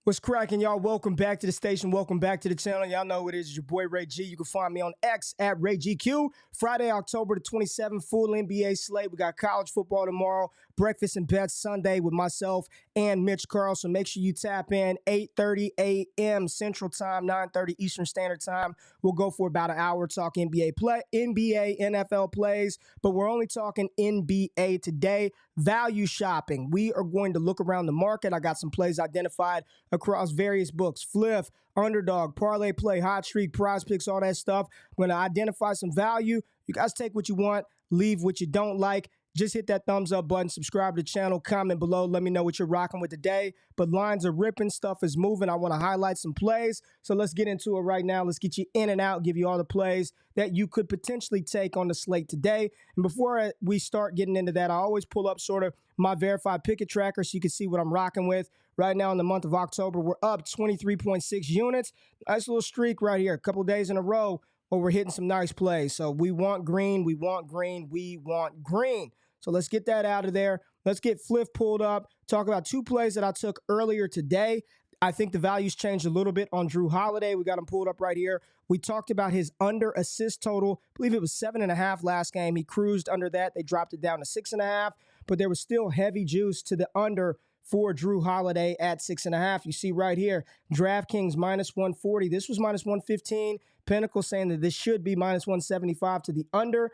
What's cracking, y'all? Welcome back to the station. Welcome back to the channel. Y'all know who it is. It's your boy, Ray G. You can find me on X at RayGQ. Friday, October the 27th, full NBA slate. We got college football tomorrow, breakfast and bets Sunday with myself and Mitch Carl. So make sure you tap in 8:30 a.m. Central Time, 9:30 Eastern Standard Time. We'll go for about an hour talking NBA, NFL plays, but we're only talking NBA today. Value shopping. We are going to look around the market. I got some plays identified across various books: Flip, Underdog, Parlay Play, Hot Streak, PrizePicks, all that stuff. I'm going to identify some value. You guys take what you want, leave what you don't like. Just hit that thumbs up button, subscribe to the channel, comment below. Let me know what you're rocking with today. But lines are ripping, stuff is moving. I want to highlight some plays. So let's get into it right now. Let's get you in and out, give you all the plays that you could potentially take on the slate today. And before we start getting into that, I always pull up sort of my verified picket tracker so you can see what I'm rocking with. Right now in the month of October, we're up 23.6 units. Nice little streak right here. A couple days in a row where we're hitting some nice plays. So we want green, we want green, we want green. So let's get that out of there. Let's get Flip pulled up. Talk about two plays that I took earlier today. I think the values changed a little bit on Drew Holiday. We got him pulled up right here. We talked about his under assist total. I believe it was 7.5 last game. He cruised under that. They dropped it down to 6.5, but there was still heavy juice to the under for Drew Holiday at 6.5. You see right here, DraftKings minus 140. This was minus 115. Pinnacle saying that this should be minus 175 to the under.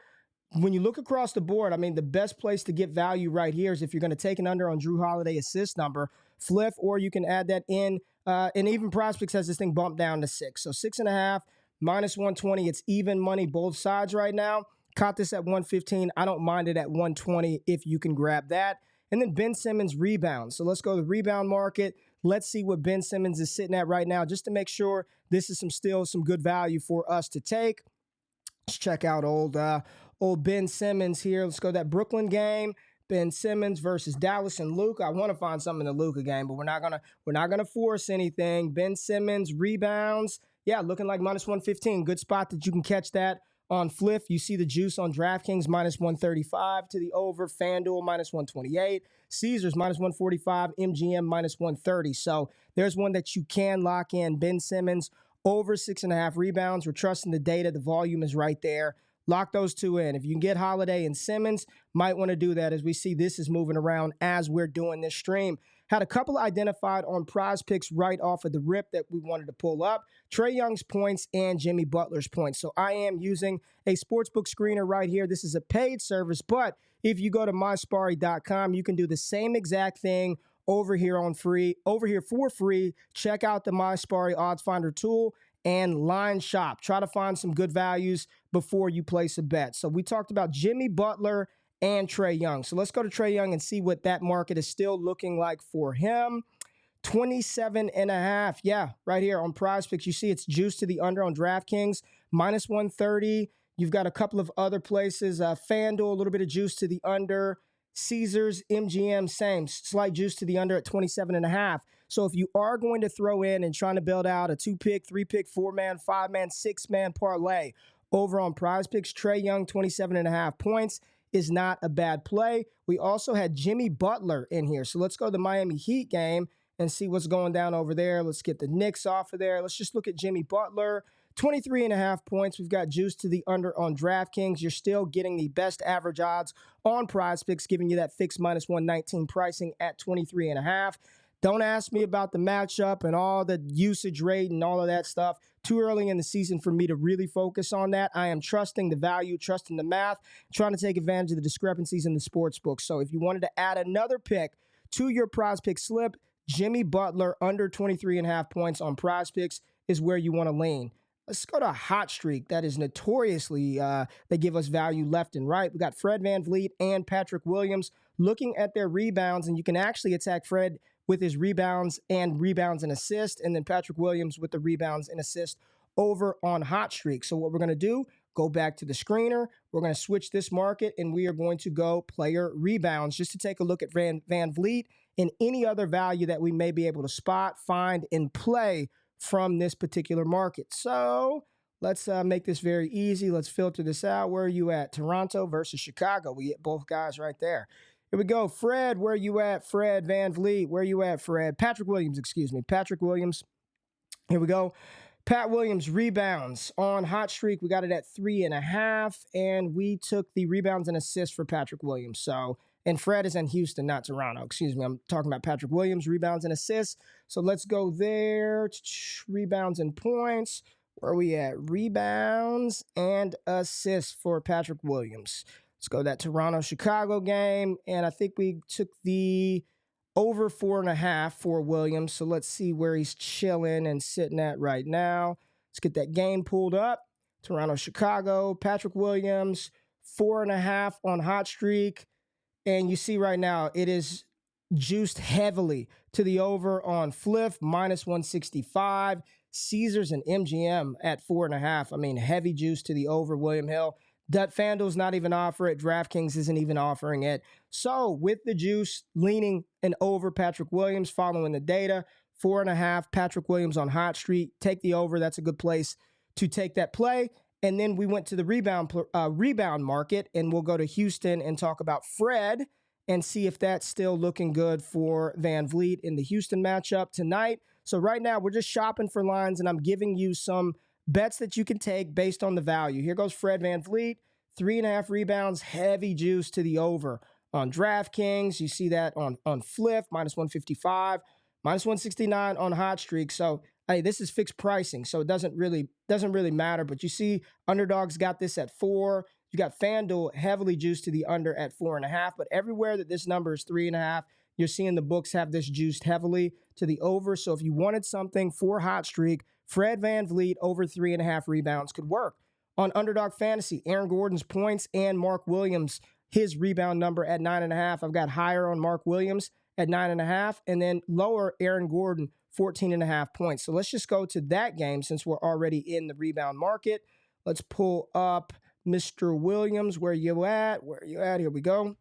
When you look across the board, I mean, the best place to get value right here is if you're going to take an under on Drew Holiday assist number, Flip, or you can add that in. And even PrizePicks has this thing bumped down to 6. So 6.5, minus 120. It's even money both sides right now. Caught this at 115. I don't mind it at 120 if you can grab that. And then Ben Simmons rebounds. So let's go to the rebound market. Let's see what Ben Simmons is sitting at right now just to make sure this is still some good value for us to take. Let's check out old Ben Simmons here. Let's go to that Brooklyn game. Ben Simmons versus Dallas and Luka. I want to find something in the Luka game, but we're not gonna force anything. Ben Simmons rebounds. Yeah, looking like minus 115. Good spot that you can catch that on Flip. You see the juice on DraftKings minus 135 to the over. FanDuel minus 128. Caesars minus 145. MGM minus 130. So there's one that you can lock in. Ben Simmons over 6.5 rebounds. We're trusting the data. The volume is right there. Lock those two in. If you can get Holiday and Simmons, might want to do that as we see this is moving around as we're doing this stream. Had a couple identified on PrizePicks right off of the rip that we wanted to pull up. Trae Young's points and Jimmy Butler's points. So I am using a sportsbook screener right here. This is a paid service, but if you go to myspari.com, you can do the same exact thing over here for free. Check out the MySpari Odds Finder tool and line shop. Try to find some good values before you place a bet. So we talked about Jimmy Butler and Trae Young. So let's go to Trae Young and see what that market is still looking like for him. 27.5. Yeah, right here on PrizePicks. You see it's juiced to the under on DraftKings, minus 130. You've got a couple of other places. FanDuel, a little bit of juice to the under. Caesars, MGM, same. Slight juice to the under at 27.5. So if you are going to throw in and trying to build out a 2-pick, 3-pick, 4-man, 5-man, 6-man parlay over on PrizePicks, Trae Young, 27.5 points is not a bad play. We also had Jimmy Butler in here. So let's go to the Miami Heat game and see what's going down over there. Let's get the Knicks off of there. Let's just look at Jimmy Butler. 23.5 points. We've got juice to the under on DraftKings. You're still getting the best average odds on PrizePicks, giving you that fixed minus 119 pricing at 23.5. Don't ask me about the matchup and all the usage rate and all of that stuff. Too early in the season for me to really focus on that. I am trusting the value, trusting the math, trying to take advantage of the discrepancies in the sports book. So if you wanted to add another pick to your PrizePicks slip, Jimmy Butler under 23.5 points on PrizePicks is where you want to lean. Let's go to a hot streak that is notoriously, they give us value left and right. We got Fred VanVleet and Patrick Williams looking at their rebounds, and you can actually attack Fred with his rebounds and assists, and then Patrick Williams with the rebounds and assists over on hot streak. So what we're going to do, go back to the screener. We're going to switch this market, and we are going to go player rebounds just to take a look at VanVleet and any other value that we may be able to spot, find, and play from this particular market. So let's make this very easy. Let's filter this out. Where are you at? Toronto versus Chicago. We get both guys right there. Here we go. Fred, where you at? Fred Van Vliet, where you at, Fred? Patrick Williams, excuse me. Patrick Williams. Here we go. Pat Williams, rebounds on hot streak. We got it at 3.5, and we took the rebounds and assists for Patrick Williams. So, and Fred is in Houston, not Toronto. Excuse me. I'm talking about Patrick Williams, rebounds and assists. So let's go there. Rebounds and points. Where are we at? Rebounds and assists for Patrick Williams. Let's go to that Toronto-Chicago game, and I think we took the over 4.5 for Williams. So let's see where he's chilling and sitting at right now. Let's get that game pulled up. Toronto, Chicago, Patrick Williams, 4.5 on hot streak. And you see right now, it is juiced heavily to the over on Fliff, -165. Caesars and MGM at 4.5. I mean, heavy juice to the over, William Hill. FanDuel's not even offering it. DraftKings isn't even offering it. So with the juice leaning and over Patrick Williams, following the data, 4.5, Patrick Williams on hot streak. Take the over. That's a good place to take that play. And then we went to the rebound market, and we'll go to Houston and talk about Fred and see if that's still looking good for Van Vliet in the Houston matchup tonight. So right now we're just shopping for lines, and I'm giving you some bets that you can take based on the value. Here goes Fred Van Vliet, 3.5 rebounds, heavy juice to the over on DraftKings. You see that on Fliff, -155, -169 on hot streak. So, hey, this is fixed pricing, so it doesn't really matter. But you see, Underdog's got this at 4. You got FanDuel heavily juiced to the under at 4.5. But everywhere that this number is 3.5, you're seeing the books have this juiced heavily to the over. So if you wanted something for hot streak, Fred Van Vliet over 3.5 rebounds could work. On Underdog Fantasy, Aaron Gordon's points and Mark Williams, his rebound number at 9.5. I've got higher on Mark Williams at 9.5, and then lower Aaron Gordon, 14.5 points. So let's just go to that game since we're already in the rebound market. Let's pull up Mr. Williams. Where you at? Where you at? Here we go.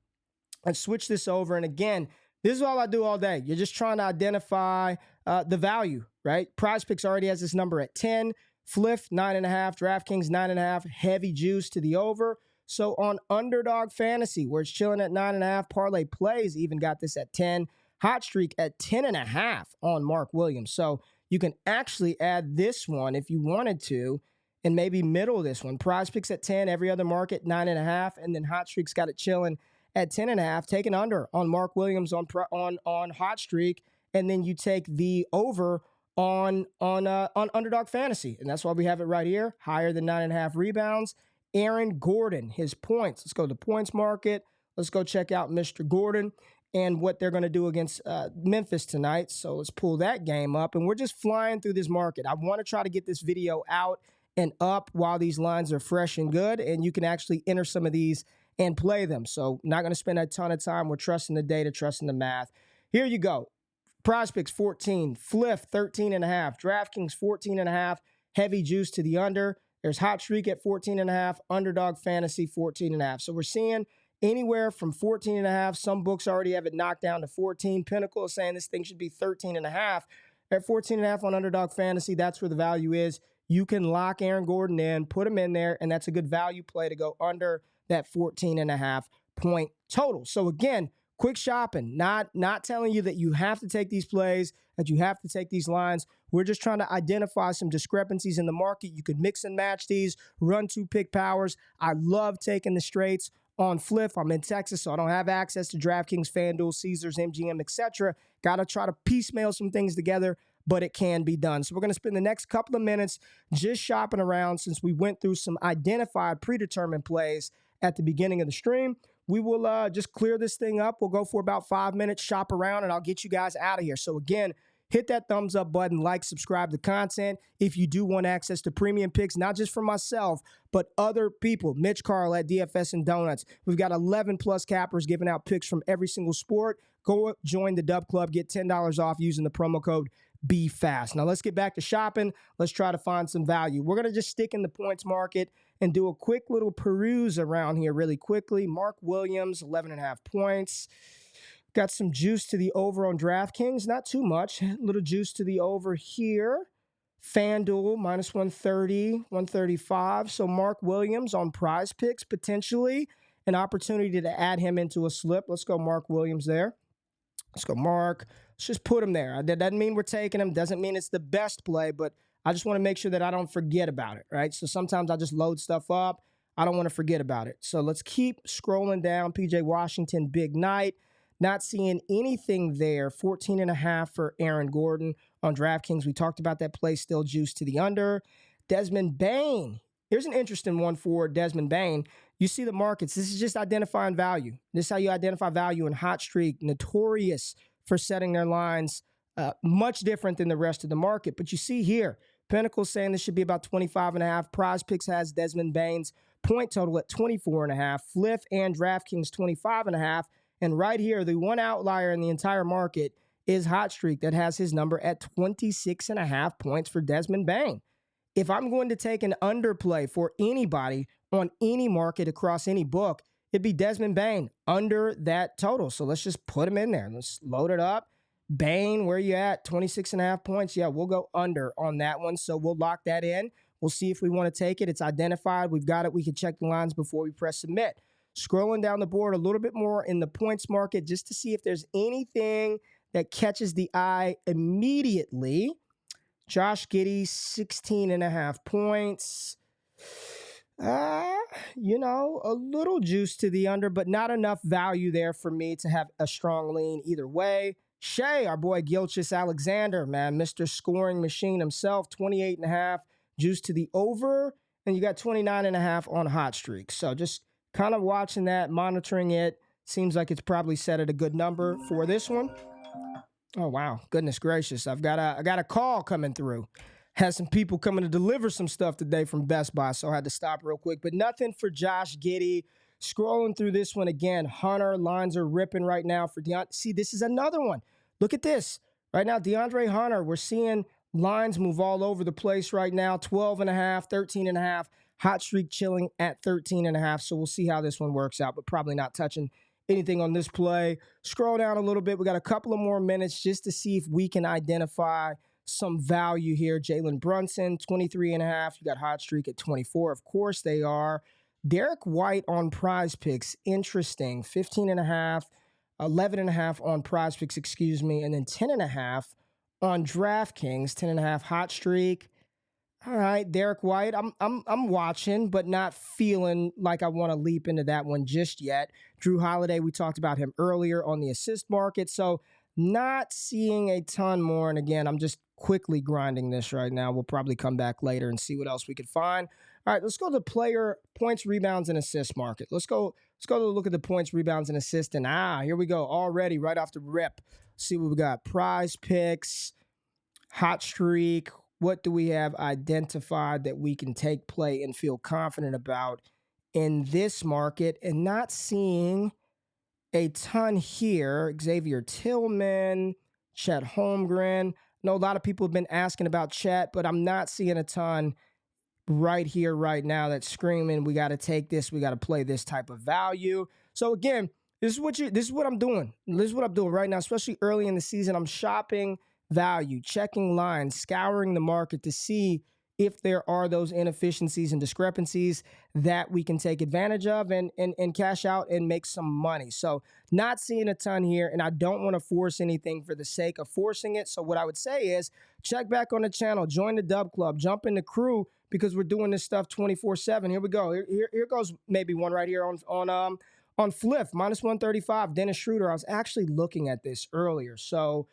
Let's switch this over. And again, this is all I do all day. You're just trying to identify the value, right? PrizePicks already has this number at 10. Fliff, 9.5. DraftKings, 9.5. Heavy juice to the over. So on Underdog Fantasy, where it's chilling at 9.5, Parlay Plays even got this at 10. Hot streak at 10.5 on Mark Williams. So you can actually add this one if you wanted to, and maybe middle this one. PrizePicks at 10, every other market 9.5, and then Hot Streak's got it chilling at 10.5. Take an under on Mark Williams on Hot Streak, and then you take the over on Underdog Fantasy, and that's why we have it right here. Higher than 9.5 rebounds. Aaron Gordon, his points. Let's go to the points market. Let's go check out Mr. Gordon and what they're going to do against Memphis tonight. So let's pull that game up, and we're just flying through this market. I want to try to get this video out and up while these lines are fresh and good, and you can actually enter some of these and play them. So not going to spend a ton of time. We're trusting the data, trusting the math. Here you go. PrizePicks 14, Fliff 13.5, DraftKings 14.5, heavy juice to the under. There's Hot Streak at 14.5, Underdog Fantasy 14.5. So we're seeing anywhere from 14.5. Some books already have it knocked down to 14. Pinnacle is saying this thing should be 13.5. At 14.5 on Underdog Fantasy, that's where the value is. You can lock Aaron Gordon in, put him in there, and that's a good value play to go under that 14.5 point total. So again, quick shopping, not telling you that you have to take these plays, that you have to take these lines. We're just trying to identify some discrepancies in the market. You could mix and match these, run 2 pick powers. I love taking the straights on Fliff. I'm in Texas, so I don't have access to DraftKings, FanDuel, Caesars, MGM, etc. Got to try to piecemeal some things together, but it can be done. So we're going to spend the next couple of minutes just shopping around since we went through some identified predetermined plays at the beginning of the stream. We will just clear this thing up. We'll go for about 5 minutes, shop around, and I'll get you guys out of here. So again, hit that thumbs up button, like, subscribe to content. If you do want access to premium picks, not just for myself, but other people. Mitch Carl at DFS and Donuts. We've got 11 plus cappers giving out picks from every single sport. Go join the Dub Club. Get $10 off using the promo code BeFast. Now let's get back to shopping. Let's try to find some value. We're going to just stick in the points market and do a quick little peruse around here really quickly. Mark Williams, 11.5 points. Got some juice to the over on DraftKings. Not too much. A little juice to the over here. FanDuel, -130, 135. So Mark Williams on PrizePicks potentially. an opportunity to add him into a slip. Let's go Mark Williams there. Let's go Mark. Let's just put him there. That doesn't mean we're taking him. Doesn't mean it's the best play, but I just want to make sure that I don't forget about it, right? So sometimes I just load stuff up. I don't want to forget about it. So let's keep scrolling down. PJ Washington, big night. Not seeing anything there. 14.5 for Aaron Gordon on DraftKings. We talked about that play, still juiced to the under. Desmond Bane. Here's an interesting one for Desmond Bane. You see the markets. This is just identifying value. This is how you identify value in Hot Streak. Notorious for setting their lines much different than the rest of the market. But you see here, Pinnacle saying this should be about 25.5. PrizePicks has Desmond Bane's point total at 24.5. Fliff and DraftKings 25.5. And right here, the one outlier in the entire market is Hot Streak that has his number at 26.5 points for Desmond Bane. If I'm going to take an underplay for anybody on any market across any book, it'd be Desmond Bane under that total. So let's just put him in there. Let's load it up. Bane, where you at? 26.5 points. Yeah, we'll go under on that one. So we'll lock that in. We'll see if we want to take it. It's identified. We've got it. We can check the lines before we press submit. Scrolling down the board a little bit more in the points market just to see if there's anything that catches the eye immediately. Josh Giddey, 16.5 points. A little juice to the under, but not enough value there for me to have a strong lean either way. Shea, our boy Gilchis Alexander, man, Mr. Scoring Machine himself, 28.5, juice to the over, and you got 29.5 on Hot Streak. So just kind of watching that, monitoring it. Seems like it's probably set at a good number for this one. Oh, wow. Goodness gracious. I got a call coming through. Had some people coming to deliver some stuff today from Best Buy, so I had to stop real quick. But nothing for Josh Giddey. Scrolling through this one again. Hunter, lines are ripping right now for DeAndre. See, this is another one. Look at this. Right now, DeAndre Hunter, we're seeing lines move all over the place right now. 12.5, 13.5. Hot Streak chilling at 13.5. So we'll see how this one works out, but probably not touching anything on this play. Scroll down a little bit. We got a couple of more minutes just to see if we can identify some value here. Jalen Brunson, 23.5. You got Hot Streak at 24. Of course they are. Derek White on PrizePicks. Interesting. 15.5. 11.5 on PrizePicks, excuse me. And then 10.5 on DraftKings. 10.5 Hot Streak. All right, Derek White, I'm watching, but not feeling like I want to leap into that one just yet. Drew Holiday, we talked about him earlier on the assist market, so not seeing a ton more. And again, I'm just quickly grinding this right now. We'll probably come back later and see what else we could find. All right, let's go to the player points, rebounds, and assist market. Let's go to look at the points, rebounds, and assist. And here we go already right off the rip. Let's see what we got. PrizePicks, Hot Streak. What do we have identified that we can take play and feel confident about in this market? And not seeing a ton here. Xavier Tillman, Chet Holmgren. I know a lot of people have been asking about Chet, but I'm not seeing a ton right here, right now that's screaming, we got to take this, we got to play this type of value. So again, this is what I'm doing. This is what I'm doing right now, especially early in the season. I'm shopping value, checking lines, scouring the market to see if there are those inefficiencies and discrepancies that we can take advantage of and cash out and make some money. So not seeing a ton here, and I don't want to force anything for the sake of forcing it. So what I would say is check back on the channel, join the Dub Club, jump in the crew, because we're doing this stuff 24/7. Here we go. Here goes maybe one right here on Fliff, minus 135, Dennis Schroeder. I was actually looking at this earlier. So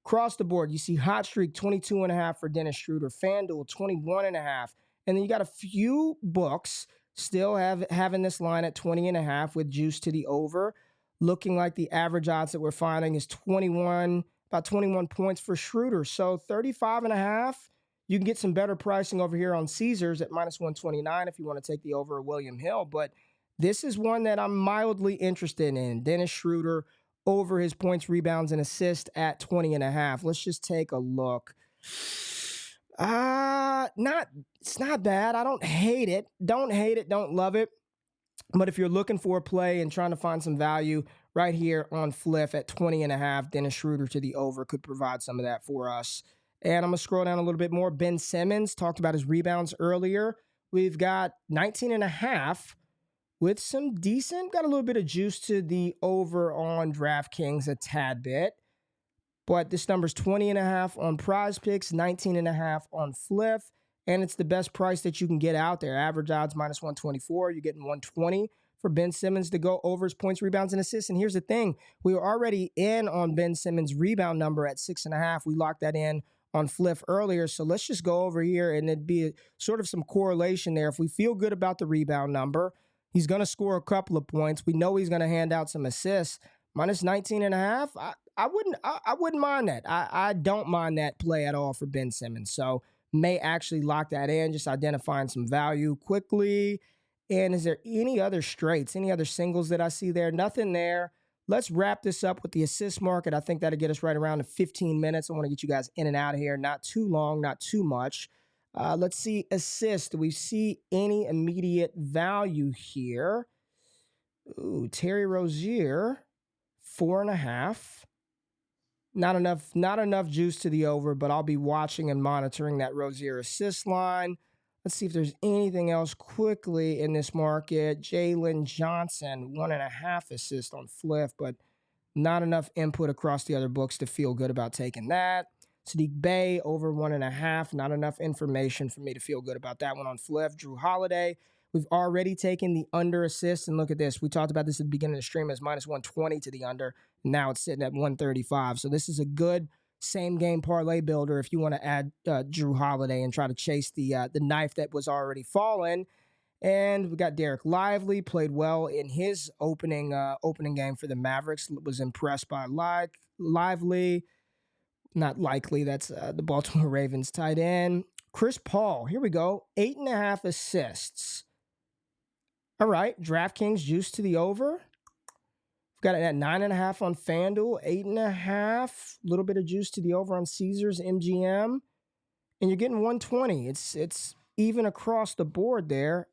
across the board, you see Hot Streak 22.5 for Dennis Schroeder, FanDuel 21.5, and then you got a few books still having this line at 20.5 with juice to the over. Looking like the average odds that we're finding is about 21 points for Schroeder. So 35.5. You can get some better pricing over here on Caesars at minus 129 if you want to take the over William Hill. But this is one that I'm mildly interested in. Dennis Schroeder over his points, rebounds, and assists at 20.5. Let's just take a look. It's not bad. I don't hate it. Don't hate it. Don't love it. But if you're looking for a play and trying to find some value right here on Fliff at 20.5, Dennis Schroeder to the over could provide some of that for us. And I'm going to scroll down a little bit more. Ben Simmons, talked about his rebounds earlier. We've got 19.5 with some decent, got a little bit of juice to the over on DraftKings a tad bit. But this number's 20.5 on PrizePicks, 19.5 on Flip, and it's the best price that you can get out there. Average odds minus 124. You're getting 120 for Ben Simmons to go over his points, rebounds, and assists. And here's the thing. We were already in on Ben Simmons' rebound number at 6.5. We locked that in on Flip earlier. So let's just go over here, and it'd be sort of some correlation there. If we feel good about the rebound number, he's going to score a couple of points. We know he's going to hand out some assists. Minus 19.5, I wouldn't mind that. I don't mind that play at all for Ben Simmons. So may actually lock that in, just identifying some value quickly. And is there any other straights, any other singles that I see there? Nothing there. Let's wrap this up with the assist market. I think that'll get us right around to 15 minutes. I want to get you guys in and out of here. Not too long, not too much. Let's see assists. Do we see any immediate value here? Ooh, Terry Rozier, 4.5. Not enough juice to the over, but I'll be watching and monitoring that Rozier assist line. Let's see if there's anything else quickly in this market. Jalen Johnson, 1.5 assists on Flip, but not enough input across the other books to feel good about taking that. Sadiq Bey, over 1.5. Not enough information for me to feel good about that one on Flip. Drew Holiday, we've already taken the under assist, and look at this. We talked about this at the beginning of the stream as minus 120 to the under. Now it's sitting at 135. So this is a good same game parlay builder if you want to add Drew Holiday and try to chase the knife that was already fallen. And we got Derek Lively, played well in his opening game for the Mavericks. Was impressed by Lively. Not likely. That's the Baltimore Ravens tight end. Chris Paul, here we go. 8.5 assists. All right, DraftKings juice to the over. We've got it at 9.5 on FanDuel, 8.5. A little bit of juice to the over on Caesars MGM. And you're getting 120. It's even across the board there.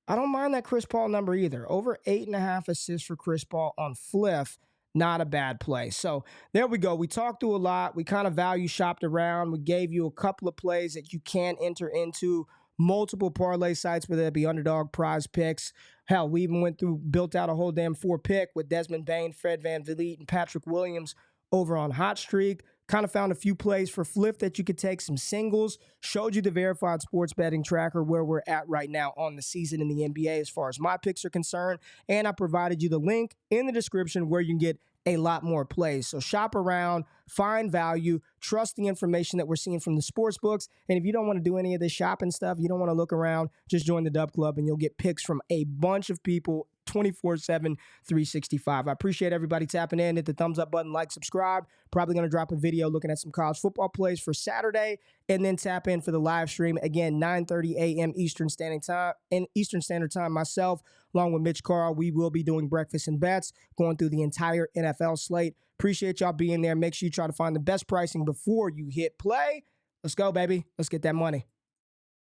I don't mind that Chris Paul number either. Over 8.5 assists for Chris Paul on Flip. Not a bad play. So there we go. We talked through a lot. We kind of value shopped around. We gave you a couple of plays that you can enter into multiple parlay sites, whether it be Underdog, PrizePicks. Hell, we even built out a whole damn 4-pick with Desmond Bane, Fred VanVleet, and Patrick Williams over on Hot Streak. Kind of found a few plays for Flip that you could take, some singles. Showed you the verified sports betting tracker where we're at right now on the season in the NBA as far as my picks are concerned. And I provided you the link in the description where you can get a lot more plays. So shop around, find value, trust the information that we're seeing from the sports books. And if you don't want to do any of this shopping stuff, you don't want to look around, just join the Dub Club and you'll get picks from a bunch of people 24/7, 365. I appreciate everybody tapping in. Hit the thumbs up button, like, subscribe. Probably going to drop a video looking at some college football plays for Saturday, and then tap in for the live stream again, 9:30 a.m. Eastern Standard Time. Myself, along with Mitch Carl, we will be doing breakfast and bets, going through the entire NFL slate. Appreciate y'all being there. Make sure you try to find the best pricing before you hit play. Let's go, baby. Let's get that money.